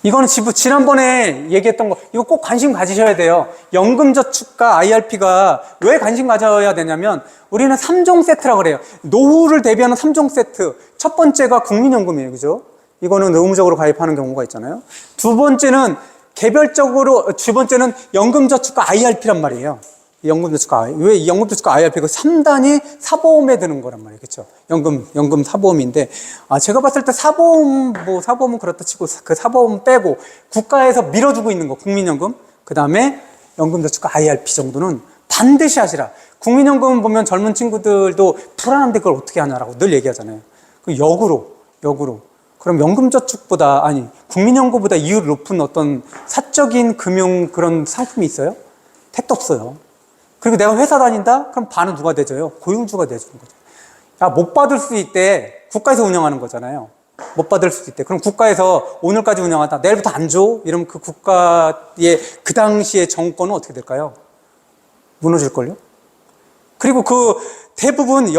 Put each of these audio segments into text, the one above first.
이거는 지난번에 얘기했던 거, 이거 꼭 관심 가지셔야 돼요. 연금저축과 IRP가 왜 관심 가져야 되냐면, 우리는 3종 세트라고 그래요. 노후를 대비하는 3종 세트. 첫 번째가 국민연금이에요. 그죠? 이거는 의무적으로 가입하는 경우가 있잖아요. 두 번째는 개별적으로, 두 번째는 연금저축과 IRP란 말이에요. 연금저축과, 왜 연금저축과 IRP가 3단이 사보험에 드는 거란 말이에요. 그쵸? 연금 사보험인데, 제가 봤을 때 사보험은 그렇다 치고, 그 사보험 빼고, 국가에서 밀어주고 있는 거, 국민연금, 그 다음에 연금저축과 IRP 정도는 반드시 하시라. 국민연금 보면 젊은 친구들도 불안한데 그걸 어떻게 하냐라고 늘 얘기하잖아요. 그 역으로. 그럼 국민연금보다 이율 높은 어떤 사적인 금융 그런 상품이 있어요? 택도 없어요. 그리고 내가 회사 다닌다? 그럼 반은 누가 대줘요? 고용주가 대주는 거죠. 야, 못 받을 수 있대. 국가에서 운영하는 거잖아요. 못 받을 수도 있대. 그럼 국가에서 오늘까지 운영하다 내일부터 안 줘? 이러면 그 국가의 그 당시의 정권은 어떻게 될까요? 무너질걸요? 그리고 그 대부분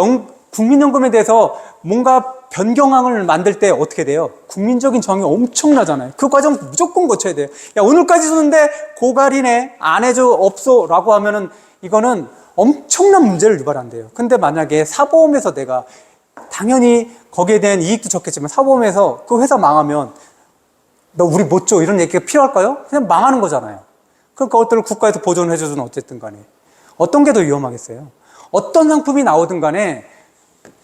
국민연금에 대해서 뭔가 변경안을 만들 때 어떻게 돼요? 국민적인 정이 엄청나잖아요. 그 과정 무조건 거쳐야 돼요. 야, 오늘까지 줬는데 고갈이네, 안 해줘, 없어 라고 하면은 이거는 엄청난 문제를 유발한대요. 근데 만약에 사보험에서 내가 당연히 거기에 대한 이익도 적겠지만 사보험에서 그 회사 망하면 너 우리 못 줘 이런 얘기가 필요할까요? 그냥 망하는 거잖아요. 그러니까 그것들을 국가에서 보존을 해줘주는 어쨌든 간에 어떤 게 더 위험하겠어요? 어떤 상품이 나오든 간에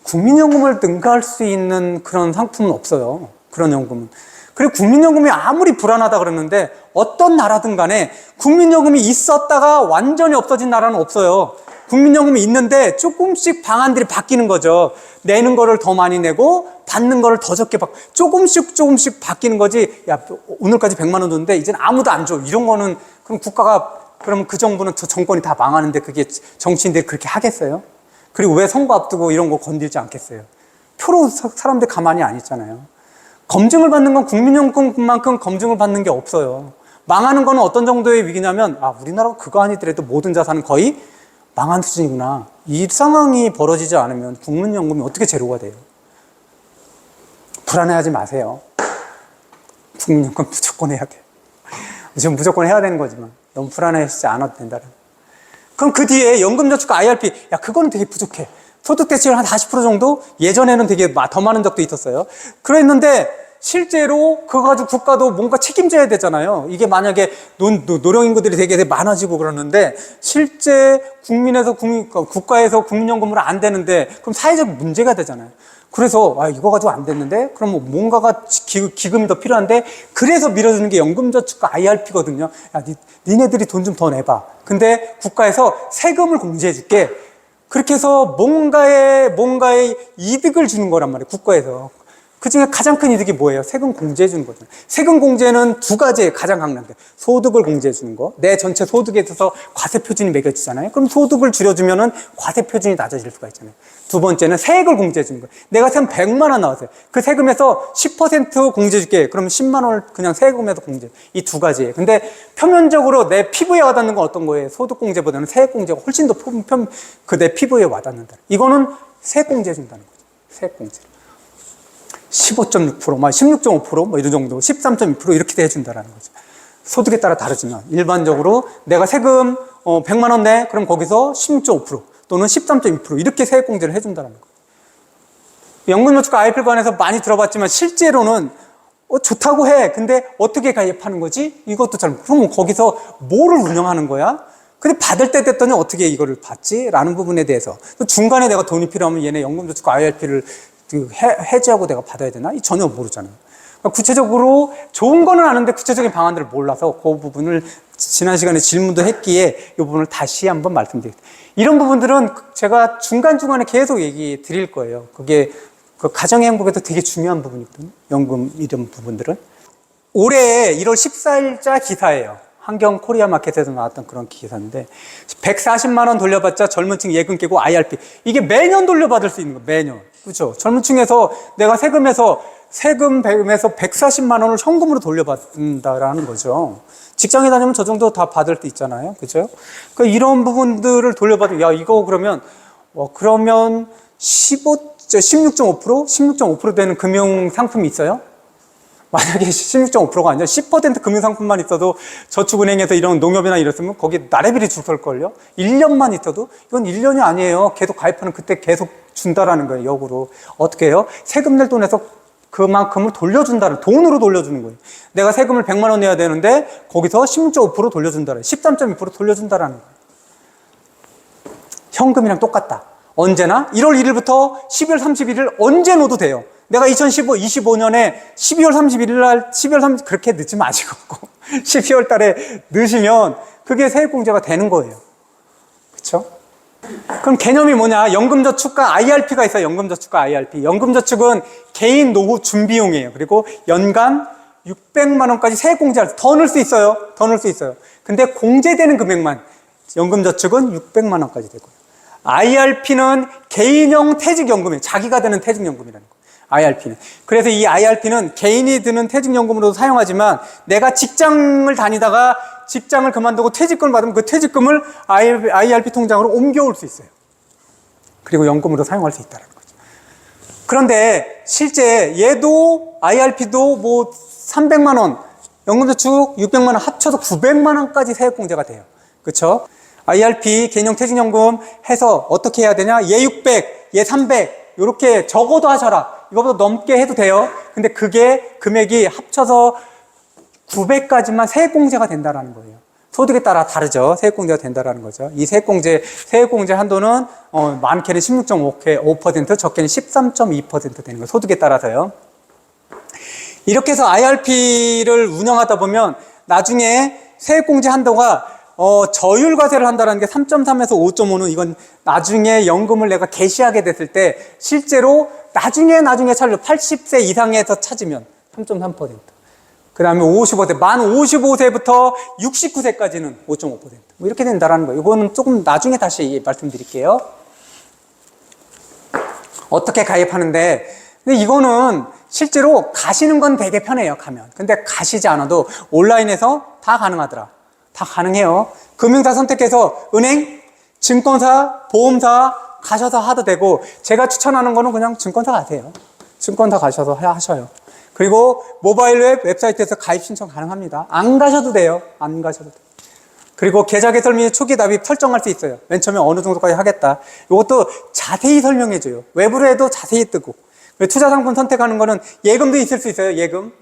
국민연금을 능가할 수 있는 그런 상품은 없어요. 그런 연금은. 그리고 국민연금이 아무리 불안하다 그러는데 어떤 나라든 간에 국민연금이 있었다가 완전히 없어진 나라는 없어요. 국민연금이 있는데 조금씩 방안들이 바뀌는 거죠. 내는 거를 더 많이 내고 받는 거를 더 적게 받고 조금씩 바뀌는 거지. 야, 오늘까지 100만 원 줬는데 이제는 아무도 안 줘. 이런 거는 그럼 그럼 그 정부는 저 정권이 다 망하는데 그게 정치인들이 그렇게 하겠어요? 그리고 왜 선거 앞두고 이런 거 건들지 않겠어요? 표로 사람들 가만히 안 있잖아요. 검증을 받는 건 국민연금만큼 검증을 받는 게 없어요. 망하는 거는 어떤 정도의 위기냐면 우리나라가 그거 아니더라도 모든 자산은 거의 망한 수준이구나. 이 상황이 벌어지지 않으면 국민연금이 어떻게 제로가 돼요? 불안해하지 마세요. 국민연금 무조건 해야 돼. 지금 무조건 해야 되는 거지만 너무 불안해하시지 않아도 된다는. 그럼 그 뒤에 연금저축과 IRP, 그거는 되게 부족해. 소득 대체율 한 40% 정도? 예전에는 되게 더 많은 적도 있었어요. 그랬는데 실제로 그거 가지고 국가도 뭔가 책임져야 되잖아요. 이게 만약에 노령인구들이 되게 많아지고 그러는데 실제 국가에서 국민연금으로 안 되는데 그럼 사회적 문제가 되잖아요. 그래서 이거 가지고 안 됐는데 그럼 뭔가가 기금이 더 필요한데 그래서 밀어주는 게 연금저축과 IRP거든요. 니네들이 돈 좀 더 내봐. 근데 국가에서 세금을 공제해 줄게. 그렇게 해서 뭔가의 이득을 주는 거란 말이에요. 국가에서. 그 중에 가장 큰 이득이 뭐예요? 세금 공제해 주는 거잖아요. 세금 공제는 두 가지에 가장 강력해. 소득을 공제해 주는 거. 내 전체 소득에 있어서 과세 표준이 매겨지잖아요. 그럼 소득을 줄여주면은 과세 표준이 낮아질 수가 있잖아요. 두 번째는 세액을 공제해 주는 거예요. 내가 세금 100만 원 나왔어요. 그 세금에서 10% 공제해 줄게. 그러면 10만 원을 그냥 세금에서 공제. 이 두 가지예요. 근데 표면적으로 내 피부에 와닿는 건 어떤 거예요? 소득 공제보다는 세액 공제가 훨씬 더 내 피부에 와닿는다. 이거는 세액 공제해 준다는 거죠. 세액 공제. 15.6%, 16.5%, 이런 정도, 13.2% 이렇게 해준다라는 거죠. 소득에 따라 다르지만, 일반적으로 내가 세금 100만 원 내, 그럼 거기서 16.5% 또는 13.2% 이렇게 세액공제를 해준다는 거예요. 연금저축과 IRP 관해서 많이 들어봤지만, 실제로는 좋다고 해. 근데 어떻게 가입하는 거지? 이것도 그럼 거기서 뭐를 운영하는 거야? 근데 받을 때 됐더니 어떻게 이거를 받지? 라는 부분에 대해서. 중간에 내가 돈이 필요하면 얘네 연금저축과 IRP를 해지하고 내가 받아야 되나? 전혀 모르잖아요. 그러니까 구체적으로 좋은 거는 아는데 구체적인 방안들을 몰라서 그 부분을 지난 시간에 질문도 했기에 이 부분을 다시 한번 말씀드리겠습니다. 이런 부분들은 제가 중간중간에 계속 얘기 드릴 거예요. 그게 그 가정의 행복에도 되게 중요한 부분이거든요. 연금 이런 부분들은. 올해 1월 14일자 기사예요. 환경 코리아 마켓에서 나왔던 그런 기사인데 140만 원 돌려받자 젊은 층 예금 깨고 IRP. 이게 매년 돌려받을 수 있는 거예요. 매년. 그렇죠? 젊은 층에서 내가 세금에서 140만 원을 현금으로 돌려받는다라는 거죠. 직장에 다니면 저 정도 다 받을 때 있잖아요. 그죠? 그러니까 이런 부분들을 돌려받으면 이거 그러면 16.5% 되는 금융 상품이 있어요? 만약에 16.5%가 아니라 10% 금융상품만 있어도 저축은행에서 이런 농협이나 이랬으면 거기 나래비리 줄 걸요. 1년만 있어도 이건 1년이 아니에요. 계속 가입하는 그때 계속 준다라는 거예요. 역으로. 어떻게 해요? 세금 낼 돈에서 그만큼을 돌려준다는, 돈으로 돌려주는 거예요. 내가 세금을 100만 원 내야 되는데 거기서 16.5% 돌려준다는, 13.2% 돌려준다라는 거예요. 현금이랑 똑같다. 언제나 1월 1일부터 12월 31일 언제 넣어도 돼요. 내가 25년에 12월 31일 날, 12월 30일 그렇게 늦지 마시고 12월 달에 넣으시면 그게 세액공제가 되는 거예요. 그렇죠? 그럼 개념이 뭐냐? 연금저축과 IRP가 있어요. 연금저축과 IRP. 연금저축은 개인 노후 준비용이에요. 그리고 연간 600만 원까지 세액공제할 수, 더 넣을 수 있어요. 더 넣을 수 있어요. 근데 공제되는 금액만, 연금저축은 600만 원까지 되고요. IRP는 개인형 퇴직연금이에요. 자기가 드는 퇴직연금이라는 거예요. IRP는. 그래서 이 IRP는 개인이 드는 퇴직연금으로도 사용하지만 내가 직장을 다니다가 직장을 그만두고 퇴직금을 받으면 그 퇴직금을 IRP 통장으로 옮겨올 수 있어요. 그리고 연금으로 사용할 수 있다는 거죠. 그런데 실제 얘도 IRP도 뭐 300만 원, 연금저축 600만 원 합쳐서 900만 원까지 세액공제가 돼요. 그렇죠? IRP 개인형 퇴직연금 해서 어떻게 해야 되냐? 얘 600, 얘 300 이렇게 적어도 하셔라. 이거보다 넘게 해도 돼요. 근데 그게 금액이 합쳐서 900까지만 세액공제가 된다는 거예요. 소득에 따라 다르죠. 세액공제가 된다는 거죠. 이 세액공제 한도는 많게는 16.5%, 적게는 13.2% 되는 거예요. 소득에 따라서요. 이렇게 해서 IRP를 운영하다 보면 나중에 세액공제 한도가 저율과세를 한다는 게 3.3에서 5.5는 이건 나중에 연금을 내가 개시하게 됐을 때 실제로 나중에 찾으려 80세 이상에서 찾으면 3.3%. 그 다음에 55세, 만 55세부터 69세까지는 5.5%. 뭐 이렇게 된다라는 거예요. 이거는 조금 나중에 다시 말씀드릴게요. 어떻게 가입하는데, 근데 이거는 실제로 가시는 건 되게 편해요, 가면. 근데 가시지 않아도 온라인에서 다 가능하더라. 다 가능해요. 금융사 선택해서 은행, 증권사, 보험사 가셔서 하도 되고, 제가 추천하는 거는 그냥 증권사 가세요. 증권사 가셔서 하셔요. 그리고 모바일 웹사이트에서 가입 신청 가능합니다. 안 가셔도 돼요. 안 가셔도 돼요. 그리고 계좌 개설 및 초기 납입 설정할 수 있어요. 맨 처음에 어느 정도까지 하겠다. 이것도 자세히 설명해줘요. 웹으로 해도 자세히 뜨고. 그리고 투자 상품 선택하는 거는 예금도 있을 수 있어요. 예금.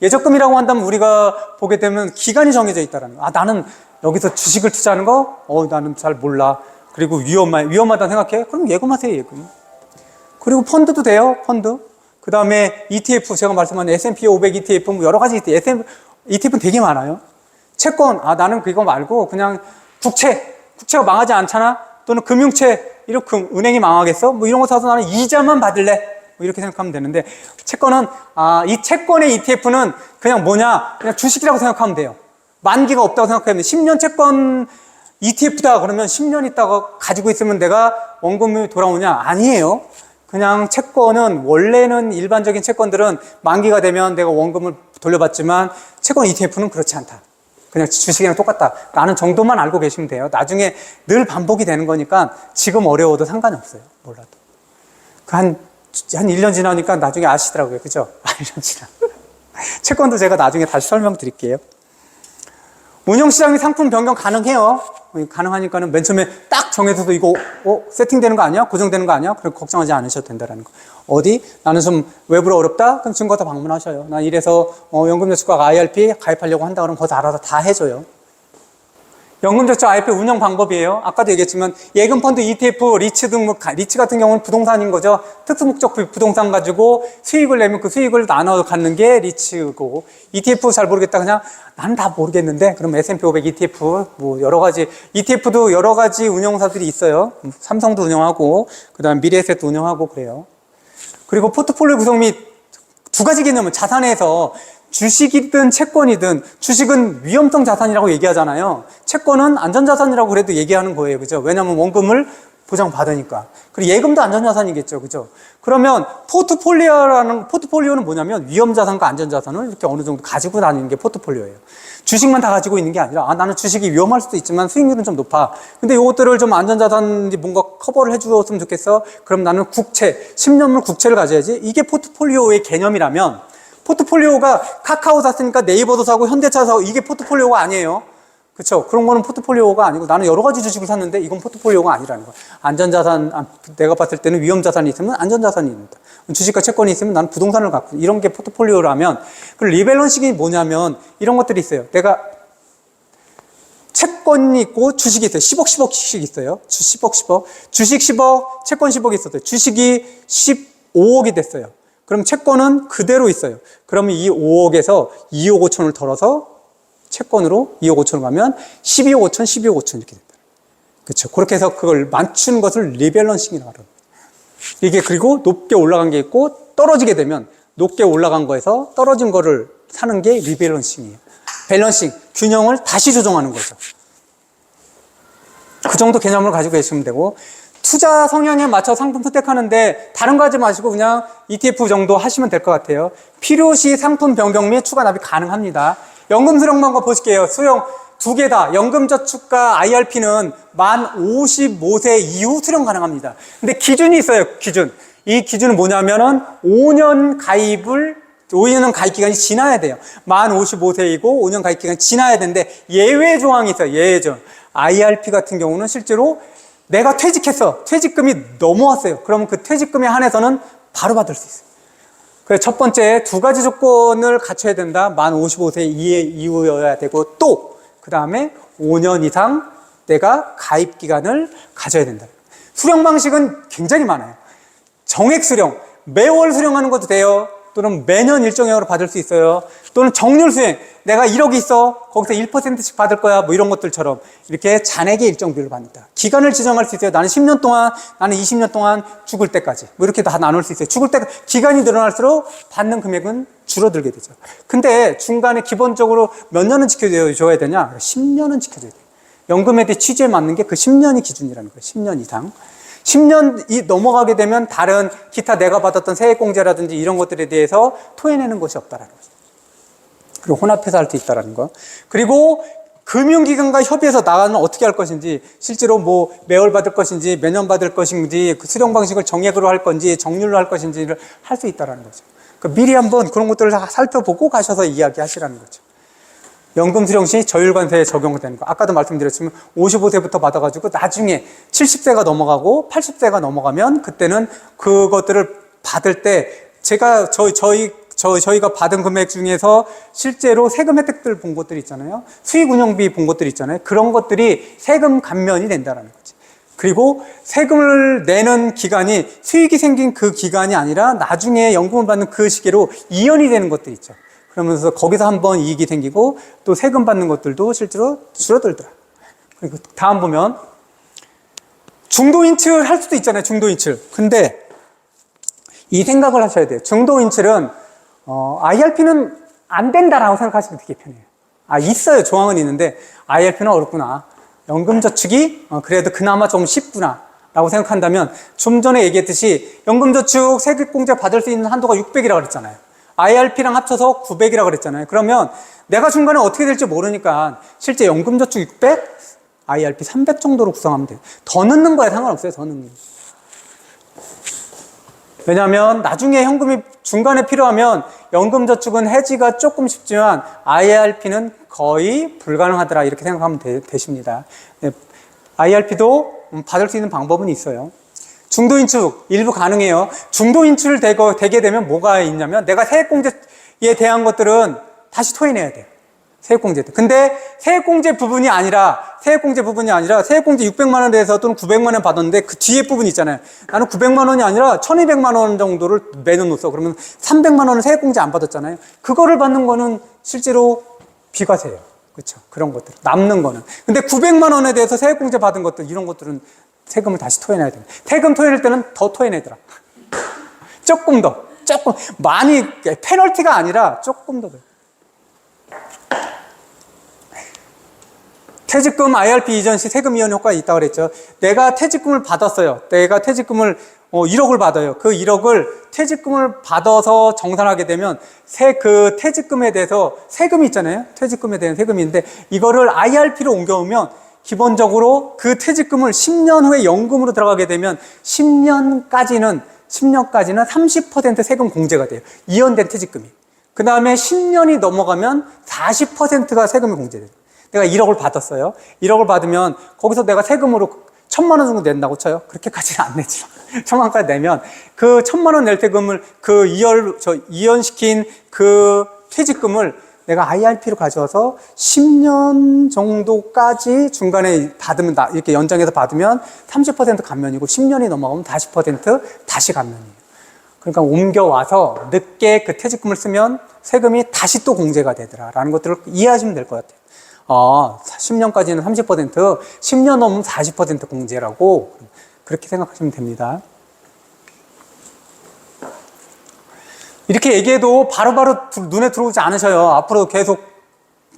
예적금이라고 한다면 우리가 보게 되면 기간이 정해져 있다라는 거. 나는 여기서 주식을 투자하는 거? 나는 잘 몰라. 그리고 위험하다 생각해? 그럼 예금하세요, 예금. 그리고 펀드도 돼요, 펀드. 그 다음에 ETF, 제가 말씀한 S&P 500 ETF, 뭐 여러 가지 ETF는 되게 많아요. 채권, 나는 그거 말고 그냥 국채가 망하지 않잖아? 또는 금융채, 이렇게 은행이 망하겠어? 뭐 이런 거 사서 나는 이자만 받을래? 뭐 이렇게 생각하면 되는데, 채권은, 이 채권의 ETF는 그냥 그냥 주식이라고 생각하면 돼요. 만기가 없다고 생각하면 10년 채권 ETF다 그러면 10년 있다가 가지고 있으면 내가 원금이 돌아오냐? 아니에요. 그냥 채권은 원래는 일반적인 채권들은 만기가 되면 내가 원금을 돌려받지만 채권 ETF는 그렇지 않다. 그냥 주식이랑 똑같다 라는 정도만 알고 계시면 돼요. 나중에 늘 반복이 되는 거니까 지금 어려워도 상관이 없어요. 몰라도. 한 1년 지나니까 나중에 아시더라고요. 그죠? 1년 지나. 채권도 제가 나중에 다시 설명드릴게요. 운영시장이 상품 변경 가능해요. 가능하니까는 맨 처음에 딱 정해서도 이거 세팅되는 거 아니야? 고정되는 거 아니야? 그럼 걱정하지 않으셔도 된다는 거. 나는 좀 외부로 어렵다? 그럼 증권사 방문하셔요. 나 이래서 연금저축과 IRP 가입하려고 한다 그러면 거기서 알아서 다 해줘요. 연금저축 IRP 운영 방법이에요. 아까도 얘기했지만 예금펀드, ETF, 리츠 등 리츠 같은 경우는 부동산인 거죠. 특수목적 부동산 가지고 수익을 내면 그 수익을 나눠 갖는 게 리츠고, ETF 잘 모르겠다 그냥 나는 다 모르겠는데 그럼 S&P 500 ETF 뭐 여러 가지 ETF도 여러 가지 운영사들이 있어요. 삼성도 운영하고 그다음 미래에셋도 운영하고 그래요. 그리고 포트폴리오 구성 및 두 가지 개념은 자산에서 주식이든 채권이든, 주식은 위험성 자산이라고 얘기하잖아요. 채권은 안전자산이라고 그래도 얘기하는 거예요. 그죠? 왜냐하면 원금을 보장받으니까. 그리고 예금도 안전자산이겠죠. 그죠? 그러면 포트폴리오는 뭐냐면 위험자산과 안전자산을 이렇게 어느 정도 가지고 다니는 게 포트폴리오예요. 주식만 다 가지고 있는 게 아니라 나는 주식이 위험할 수도 있지만 수익률은 좀 높아. 근데 이것들을 좀 안전자산인지 뭔가 커버를 해주었으면 좋겠어. 그럼 나는 10년물 국채를 가져야지. 이게 포트폴리오의 개념이라면 포트폴리오가 카카오 샀으니까 네이버도 사고 현대차 사고 이게 포트폴리오가 아니에요. 그렇죠? 그런 거는 포트폴리오가 아니고 나는 여러 가지 주식을 샀는데 이건 포트폴리오가 아니라는 거야. 안전자산, 내가 봤을 때는 위험자산이 있으면 안전자산입니다. 주식과 채권이 있으면 나는 부동산을 갖고 이런 게 포트폴리오라면 그 리밸런싱이 뭐냐면 이런 것들이 있어요. 내가 채권이 있고 주식이 있어요. 10억, 10억씩 있어요. 10억, 10억. 주식 10억, 채권 10억이 있었어요. 주식이 15억이 됐어요. 그럼 채권은 그대로 있어요. 그러면 이 5억에서 2억 5천을 덜어서 채권으로 2억 5천을 가면 12억 5천, 12억 5천 이렇게 된다. 그렇죠. 그렇게 해서 그걸 맞추는 것을 리밸런싱이라고 합니다. 이게 그리고 높게 올라간 게 있고 떨어지게 되면 높게 올라간 거에서 떨어진 거를 사는 게 리밸런싱이에요. 밸런싱, 균형을 다시 조정하는 거죠. 그 정도 개념을 가지고 계시면 되고 투자 성향에 맞춰 상품 선택하는데 다른 거 하지 마시고 그냥 ETF 정도 하시면 될 것 같아요. 필요시 상품 변경 및 추가 납입 가능합니다. 연금 수령만 거 보실게요. 수령 두 개 다 연금저축과 IRP는 만 55세 이후 수령 가능합니다. 근데 기준이 있어요. 기준. 이 기준은 뭐냐면은 5년 가입 기간이 지나야 돼요. 만 55세이고 5년 가입 기간이 지나야 되는데 예외 조항이 있어요. 예외 조항. IRP 같은 경우는 실제로 내가 퇴직했어. 퇴직금이 넘어왔어요. 그러면 그 퇴직금에 한해서는 바로 받을 수 있어요. 그래서 첫 번째 두 가지 조건을 갖춰야 된다. 만 55세 이후여야 되고 또 그 다음에 5년 이상 내가 가입 기간을 가져야 된다. 수령 방식은 굉장히 많아요. 정액 수령, 매월 수령하는 것도 돼요. 또는 매년 일정액으로 받을 수 있어요. 또는 정률 수령, 내가 1억이 있어. 거기서 1%씩 받을 거야. 뭐 이런 것들처럼 이렇게 잔액의 일정 비율을 받는다. 기간을 지정할 수 있어요. 나는 10년 동안, 나는 20년 동안 죽을 때까지. 뭐 이렇게 다 나눌 수 있어요. 죽을 때 기간이 늘어날수록 받는 금액은 줄어들게 되죠. 근데 중간에 기본적으로 몇 년은 지켜줘야 되냐? 10년은 지켜줘야 돼요. 연금에 대해 취지에 맞는 게 그 10년이 기준이라는 거예요. 10년 이상. 10년이 넘어가게 되면 다른 기타 내가 받았던 세액공제라든지 이런 것들에 대해서 토해내는 것이 없다라는 거죠. 그리고 혼합해서 할 수 있다라는 거. 그리고 금융기관과 협의해서 나가면 어떻게 할 것인지, 실제로 뭐 매월 받을 것인지, 매년 받을 것인지, 그 수령 방식을 정액으로 할 건지, 정률로 할 것인지를 할 수 있다라는 거죠. 그러니까 미리 한번 그런 것들을 살펴보고 가셔서 이야기하시라는 거죠. 연금 수령 시 저율관세에 적용되는 거. 아까도 말씀드렸지만 55세부터 받아가지고 나중에 70세가 넘어가고 80세가 넘어가면 그때는 그것들을 받을 때 제가 저희가 받은 금액 중에서 실제로 세금 혜택들 본 것들 있잖아요. 수익 운영비 본 것들 있잖아요. 그런 것들이 세금 감면이 된다는 거지. 그리고 세금을 내는 기간이 수익이 생긴 그 기간이 아니라 나중에 연금을 받는 그 시기로 이연이 되는 것들 있죠. 그러면서 거기서 한번 이익이 생기고 또 세금 받는 것들도 실제로 줄어들더라. 그리고 다음 보면 중도인출 할 수도 있잖아요. 중도인출. 근데 이 생각을 하셔야 돼요. 중도인출은 IRP는 안 된다라고 생각하시면 되게 편해요. 있어요. 조항은 있는데 IRP는 어렵구나. 연금저축이 그래도 그나마 좀 쉽구나 라고 생각한다면 좀 전에 얘기했듯이 연금저축 세액공제 받을 수 있는 한도가 600이라고 그랬잖아요. IRP랑 합쳐서 900이라고 그랬잖아요. 그러면 내가 중간에 어떻게 될지 모르니까 실제 연금저축 600, IRP 300 정도로 구성하면 돼요. 더 넣는 거에 상관없어요. 더 넣는 거. 왜냐하면 나중에 현금이 중간에 필요하면 연금저축은 해지가 조금 쉽지만 IRP는 거의 불가능하더라 이렇게 생각하면 되십니다. IRP도 받을 수 있는 방법은 있어요. 중도인출 일부 가능해요. 중도인출 되게 되면 뭐가 있냐면 내가 세액공제에 대한 것들은 다시 토해내야 돼요. 세액공제 때. 근데 세액공제 부분이 아니라 세액공제 600만 원에 대해서 또는 900만 원 받았는데 그 뒤에 부분이 있잖아요. 나는 900만 원이 아니라 1200만 원 정도를 매년 넣었어. 그러면 300만 원은 세액공제 안 받았잖아요. 그거를 받는 거는 실제로 비과세예요. 그렇죠. 그런 것들. 남는 거는. 근데 900만 원에 대해서 세액공제 받은 것들 이런 것들은 세금을 다시 토해내야 됩니다. 세금 토해낼 때는 더 토해내더라. 조금 많이 페널티가 아니라 조금 더. 퇴직금 IRP 이전 시 세금 이연 효과가 있다고 그랬죠. 내가 퇴직금을 받았어요. 내가 퇴직금을 1억을 받아요. 그 1억을 퇴직금을 받아서 정산하게 되면 그 퇴직금에 대해서 세금이 있잖아요. 퇴직금에 대한 세금인데 이거를 IRP로 옮겨오면 기본적으로 그 퇴직금을 10년 후에 연금으로 들어가게 되면 10년까지는 30% 세금 공제가 돼요. 이연된 퇴직금이. 그 다음에 10년이 넘어가면 40%가 세금이 공제돼요. 내가 1억을 받았어요. 1억을 받으면 거기서 내가 세금으로 1,000만 원 정도 낸다고 쳐요. 그렇게까지는 안 내지만 1,000만 원까지 내면 그 1,000만 원 낼 세금을 그 이연시킨 그 퇴직금을 내가 IRP로 가져와서 10년 정도까지 중간에 받으면 이렇게 연장해서 받으면 30% 감면이고 10년이 넘어가면 40% 다시 감면이에요. 그러니까 옮겨와서 늦게 그 퇴직금을 쓰면 세금이 다시 또 공제가 되더라라는 것들을 이해하시면 될 것 같아요. 10년까지는 30%, 10년 넘으면 40% 공제라고 그렇게 생각하시면 됩니다. 이렇게 얘기해도 바로바로 눈에 들어오지 않으셔요. 앞으로 계속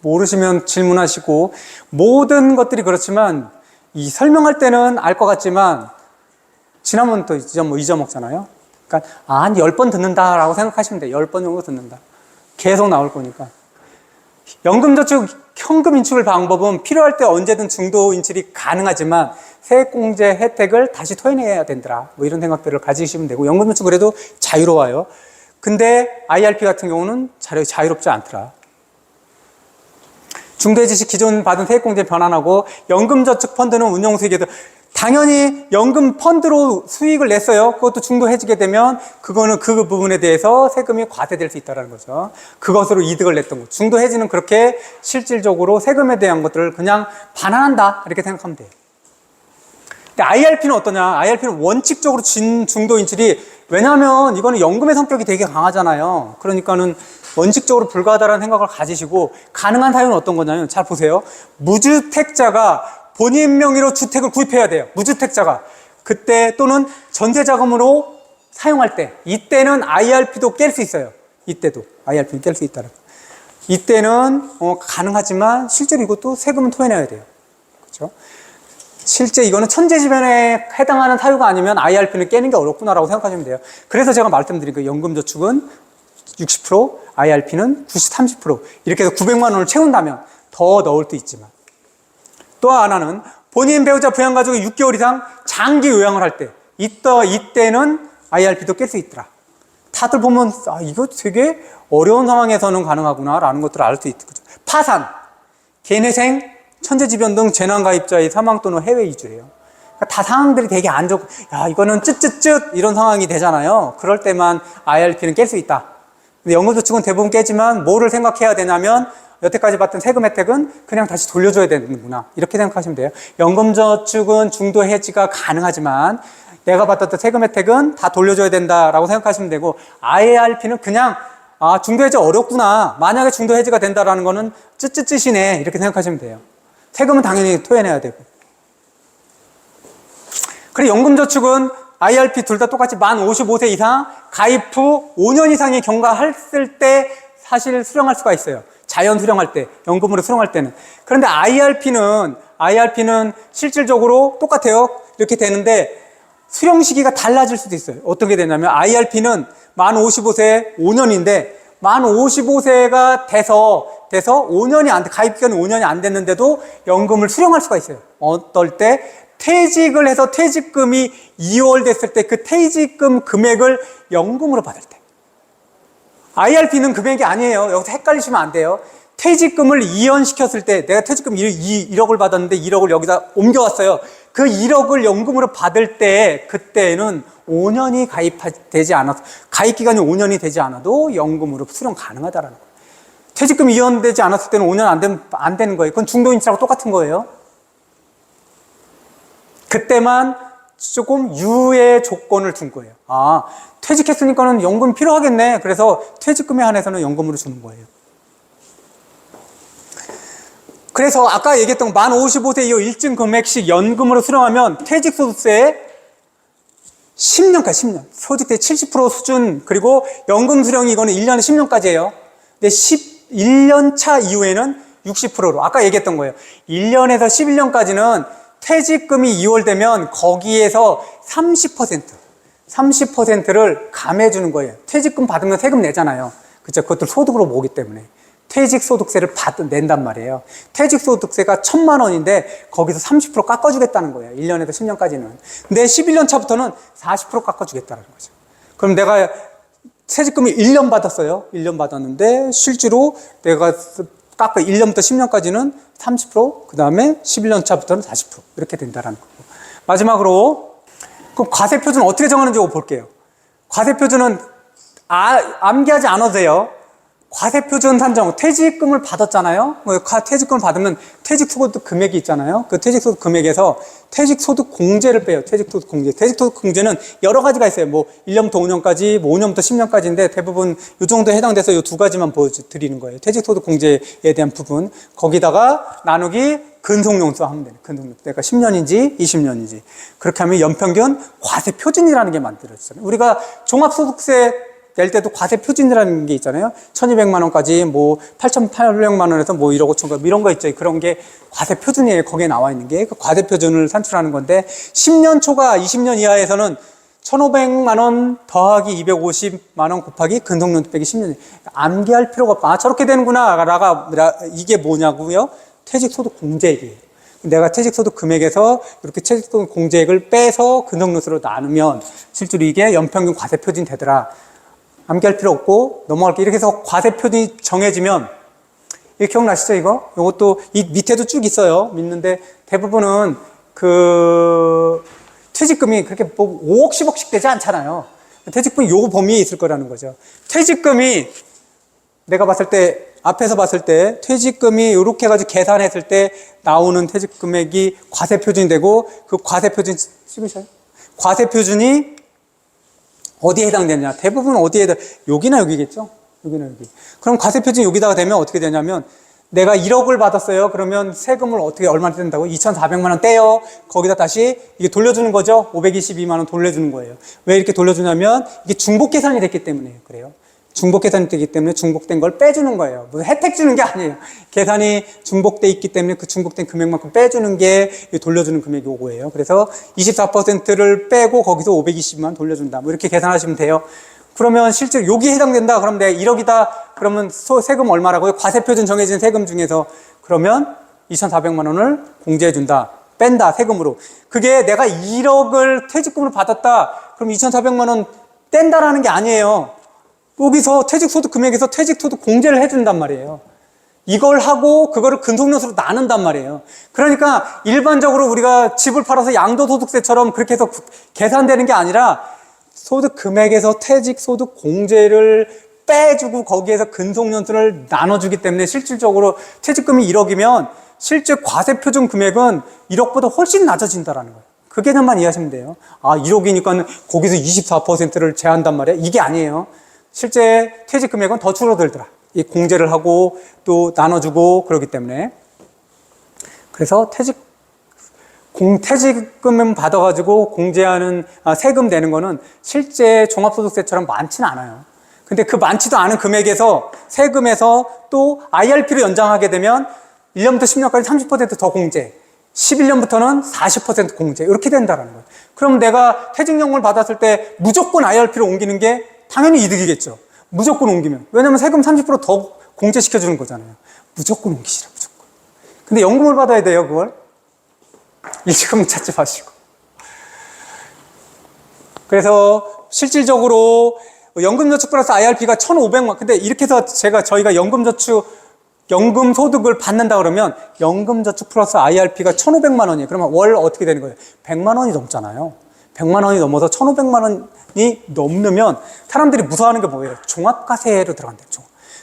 모르시면 질문하시고 모든 것들이 그렇지만 이 설명할 때는 알 것 같지만 지나면 또 잊어먹잖아요. 그러니까 한 10번 듣는다라고 생각하시면 돼요. 10번 정도 듣는다. 계속 나올 거니까. 연금저축 현금 인출 방법은 필요할 때 언제든 중도 인출이 가능하지만 세액공제 혜택을 다시 토해내야 된다. 뭐 이런 생각들을 가지시면 되고 연금저축 그래도 자유로워요. 근데 IRP 같은 경우는 자유롭지 않더라. 중도해지 시 기존 받은 세액공제 변환하고 연금저축 펀드는 운용수익에도 당연히 연금 펀드로 수익을 냈어요. 그것도 중도해지게 되면 그거는 그 부분에 대해서 세금이 과세될 수 있다는 거죠. 그것으로 이득을 냈던 거. 중도해지는 그렇게 실질적으로 세금에 대한 것들을 그냥 반환한다 이렇게 생각하면 돼요. 근데 IRP는 어떠냐? IRP는 원칙적으로 중도 인출이 왜냐하면 이거는 연금의 성격이 되게 강하잖아요. 그러니까는 원칙적으로 불가하다라는 생각을 가지시고 가능한 사유는 어떤 거냐면 잘 보세요. 무주택자가 본인 명의로 주택을 구입해야 돼요. 무주택자가. 그때 또는 전세자금으로 사용할 때 이때는 IRP도 깰 수 있어요. 이때도 IRP는 깰 수 있다는 거. 이때는 가능하지만 실제로 이것도 세금은 토해내야 돼요. 그렇죠? 실제 이거는 천재지변에 해당하는 사유가 아니면 IRP는 깨는 게 어렵구나라고 생각하시면 돼요. 그래서 제가 말씀드린 그 연금저축은 60%, IRP는 30% 이렇게 해서 900만 원을 채운다면 더 넣을 수 있지만 또 하나는 본인 배우자 부양가족이 6개월 이상 장기 요양을 할 때 이때는 IRP도 깰 수 있더라. 다들 보면 이거 되게 어려운 상황에서는 가능하구나 라는 것들을 알 수 있죠. 파산, 개인회생, 천재지변 등 재난가입자의 사망 또는 해외 이주예요. 그러니까 다 상황들이 되게 안 좋고 이거는 쯧쯧쯧 이런 상황이 되잖아요. 그럴 때만 IRP는 깰 수 있다. 근데 연금저축은 대부분 깨지만 뭐를 생각해야 되냐면 여태까지 받던 세금 혜택은 그냥 다시 돌려줘야 되는구나 이렇게 생각하시면 돼요. 연금저축은 중도 해지가 가능하지만 내가 받았던 세금 혜택은 다 돌려줘야 된다라고 생각하시면 되고 IRP는 그냥 중도 해지 어렵구나. 만약에 중도 해지가 된다라는 거는 쯧쯧쯧이네 이렇게 생각하시면 돼요. 세금은 당연히 토해내야 되고. 그리고 연금저축은 IRP 둘 다 똑같이 만 55세 이상 가입 후 5년 이상이 경과했을 때 사실 수령할 수가 있어요. 자연 수령할 때, 연금으로 수령할 때는. 그런데 IRP는 실질적으로 똑같아요. 이렇게 되는데 수령 시기가 달라질 수도 있어요. 어떻게 되냐면 IRP는 만 55세 5년인데 만 55세가 돼서 5년이 가입 기간이 5년이 안 됐는데도 연금을 수령할 수가 있어요. 어떨 때 퇴직을 해서 퇴직금이 2월 됐을 때 그 퇴직금 금액을 연금으로 받을 때. IRP는 금액이 아니에요. 여기서 헷갈리시면 안 돼요. 퇴직금을 이연시켰을 때 내가 퇴직금 1억을 받았는데 1억을 여기다 옮겨왔어요. 그 1억을 연금으로 받을 때 그때는 5년이 가입되지 않아서 가입 기간이 5년이 되지 않아도 연금으로 수령 가능하다라는 거예요. 퇴직금이 이연되지 않았을 때는 5년 안 되는 거예요. 그건 중도인출하고 똑같은 거예요. 그때만 조금 유예 조건을 둔 거예요. 퇴직했으니까는 연금 필요하겠네. 그래서 퇴직금에 한해서는 연금으로 주는 거예요. 그래서 아까 얘기했던 만 55세 이후 일정 금액씩 연금으로 수령하면 퇴직소득세의 10년까지 10년. 소득세 70% 수준 그리고 연금 수령이 이거는 1년에 10년까지예요. 근데 11년 차 이후에는 60%로 아까 얘기했던 거예요. 1년에서 11년까지는 퇴직금이 2월 되면 거기에서 30%를 감해주는 거예요. 퇴직금 받으면 세금 내잖아요. 그쵸? 그것도 소득으로 모으기 때문에. 퇴직소득세를 낸단 말이에요. 퇴직소득세가 1,000만 원인데 거기서 30% 깎아주겠다는 거예요. 1년에서 10년까지는. 근데 11년 차부터는 40% 깎아주겠다는 거죠. 그럼 내가 퇴직금을 1년 받았어요. 1년 받았는데 실제로 내가 깎아 1년부터 10년까지는 30%, 그 다음에 11년 차부터는 40% 이렇게 된다라는 거고. 마지막으로 그럼 과세표준 어떻게 정하는지 볼게요. 과세표준은 암기하지 않아도 돼요. 과세표준 산정, 퇴직금을 받았잖아요. 퇴직금을 받으면 퇴직소득 금액이 있잖아요. 그 퇴직소득 금액에서 퇴직소득 공제를 빼요. 퇴직소득 공제. 퇴직소득 공제는 여러 가지가 있어요. 뭐 1년부터 5년까지, 뭐 5년부터 10년까지인데 대부분 이 정도에 해당돼서 이 두 가지만 보여드리는 거예요. 퇴직소득 공제에 대한 부분. 거기다가 나누기 근속연수 하면 돼요. 근속연수. 내가 10년인지 20년인지. 그렇게 하면 연평균 과세표준이라는 게 만들어지잖아요. 우리가 종합소득세 낼 때도 과세표준이라는 게 있잖아요. 1200만 원까지 뭐 8800만 원에서 뭐 1억 5천가 이런 거 있죠. 그런 게 과세표준이에요. 거기에 나와 있는 게. 그 과세표준을 산출하는 건데 10년 초과 20년 이하에서는 1500만 원 더하기 250만 원 곱하기 근속연수 빼기 10년. 암기할 필요가 없고 아 저렇게 되는구나. 이게 뭐냐고요? 퇴직소득 공제액이에요. 내가 퇴직소득 금액에서 이렇게 퇴직소득 공제액을 빼서 근속연수로 나누면 실제로 이게 연평균 과세표준이 되더라. 암기할 필요 없고 넘어갈게. 이렇게 해서 과세표준이 정해지면 이거 기억나시죠 이거? 이것도 이 밑에도 쭉 있어요. 있는데 대부분은 그 퇴직금이 그렇게 뭐 5억 10억씩 되지 않잖아요. 퇴직금이 요 범위에 있을 거라는 거죠. 퇴직금이 내가 봤을 때 앞에서 봤을 때 퇴직금이 이렇게 해가지고 계산했을 때 나오는 퇴직 금액이 과세표준이 되고 그 과세표준 찍으셔요? 과세표준이 어디에 해당되냐? 대부분 어디에 여기나 여기겠죠? 여기나 여기. 그럼 과세표준이 여기다가 되면 어떻게 되냐면 내가 1억을 받았어요. 그러면 세금을 어떻게 얼마나 뗀다고? 2,400만 원 떼요. 거기다 다시 이게 돌려주는 거죠. 522만 원 돌려주는 거예요. 왜 이렇게 돌려주냐면 이게 중복 계산이 됐기 때문에 그래요. 중복 계산이 되기 때문에 중복된 걸 빼주는 거예요. 무슨 혜택 주는 게 아니에요. 계산이 중복돼 있기 때문에 그 중복된 금액만큼 빼주는 게 돌려주는 금액이 요거예요. 그래서 24%를 빼고 거기서 520만 돌려준다. 뭐 이렇게 계산하시면 돼요. 그러면 실제로 여기에 해당된다. 그럼 내가 1억이다. 그러면 세금 얼마라고요? 과세표준 정해진 세금 중에서 그러면 2,400만 원을 공제해준다. 뺀다. 세금으로. 그게 내가 1억을 퇴직금으로 받았다. 그럼 2,400만 원 뗀다라는 게 아니에요. 여기서 퇴직소득 금액에서 퇴직소득 공제를 해준단 말이에요. 이걸 하고 그거를 근속연수로 나눈단 말이에요. 그러니까 일반적으로 우리가 집을 팔아서 양도소득세처럼 그렇게 해서 계산되는 게 아니라 소득 금액에서 퇴직소득 공제를 빼주고 거기에서 근속연수를 나눠주기 때문에 실질적으로 퇴직금이 1억이면 실제 과세표준 금액은 1억보다 훨씬 낮아진다는 거예요. 그 개념만 이해하시면 돼요. 아 1억이니까 거기서 24%를 제한단 말이에요. 이게 아니에요. 실제 퇴직 금액은 더 줄어들더라. 이 공제를 하고 또 나눠주고 그러기 때문에. 그래서 퇴직금 받아가지고 공제하는, 세금 내는 거는 실제 종합소득세처럼 많지는 않아요. 근데 그 많지도 않은 금액에서 세금에서 또 IRP로 연장하게 되면 1년부터 10년까지 30% 더 공제, 11년부터는 40% 공제, 이렇게 된다는 거예요. 그럼 내가 퇴직연금을 받았을 때 무조건 IRP로 옮기는 게 당연히 이득이겠죠. 무조건 옮기면. 왜냐면 세금 30%더 공제시켜주는 거잖아요. 무조건 옮기시라, 무조건. 근데 연금을 받아야 돼요, 그걸. 일시금 찾지 마시고. 그래서 실질적으로 연금저축 플러스 IRP가 1,500만, 근데 이렇게 해서 저희가 연금 소득을 받는다 그러면 연금저축 플러스 IRP가 1,500만 원이에요. 그러면 월 어떻게 되는 거예요? 100만 원이 넘잖아요. 100만 원이 넘어서 1,500만 원이 넘으면 사람들이 무서워하는 게 뭐예요? 종합과세로 들어간대요.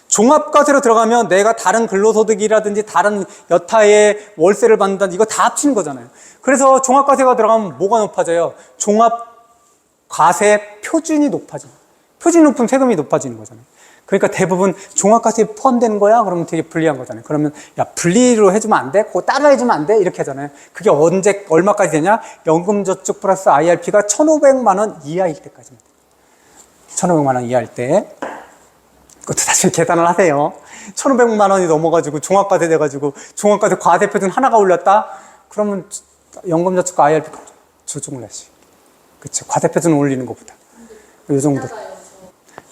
종합과세로 들어가면 내가 다른 근로소득이라든지 다른 여타의 월세를 받는다든지 이거 다 합치는 거잖아요. 그래서 종합과세가 들어가면 뭐가 높아져요? 종합과세 표준이 높아져요. 표준이 높으면 세금이 높아지는 거잖아요. 그러니까 대부분 종합과세에 포함되는 거야? 그러면 되게 불리한 거잖아요. 그러면 야 분리로 해주면 안 돼? 그거 따로 해주면 안 돼? 이렇게 하잖아요. 그게 언제 얼마까지 되냐? 연금저축 플러스 IRP가 1,500만 원 이하일 때까지입니다. 1,500만 원 이하일 때 그것도 사실 계산을 하세요. 1,500만 원이 넘어가지고 종합과세 돼가지고 종합과세 과세표준 하나가 올렸다? 그러면 연금저축과 IRP 조정을 내시. 그렇죠. 과세표준 올리는 것보다 이 정도.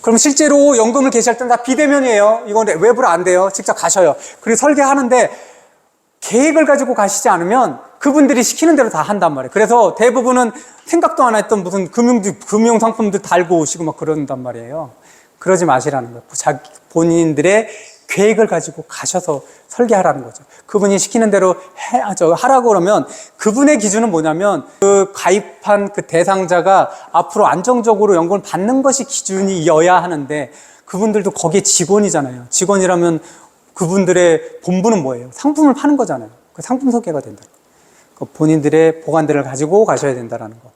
그럼 실제로 연금을 개시할 때는 다 비대면이에요. 이건 외부로 안 돼요. 직접 가셔요. 그리고 설계하는데 계획을 가지고 가시지 않으면 그분들이 시키는 대로 다 한단 말이에요. 그래서 대부분은 생각도 안 했던 무슨 금융상품들 달고 오시고 막 그런단 말이에요. 그러지 마시라는 거예요. 본인들의 계획을 가지고 가셔서 설계하라는 거죠. 그분이 시키는 대로 하라고 그러면 그분의 기준은 뭐냐면 그 가입한 그 대상자가 앞으로 안정적으로 연금을 받는 것이 기준이어야 하는데 그분들도 거기에 직원이잖아요. 직원이라면 그분들의 본부는 뭐예요? 상품을 파는 거잖아요. 그 상품 설계가 된다. 본인들의 보관들을 가지고 가셔야 된다는 거.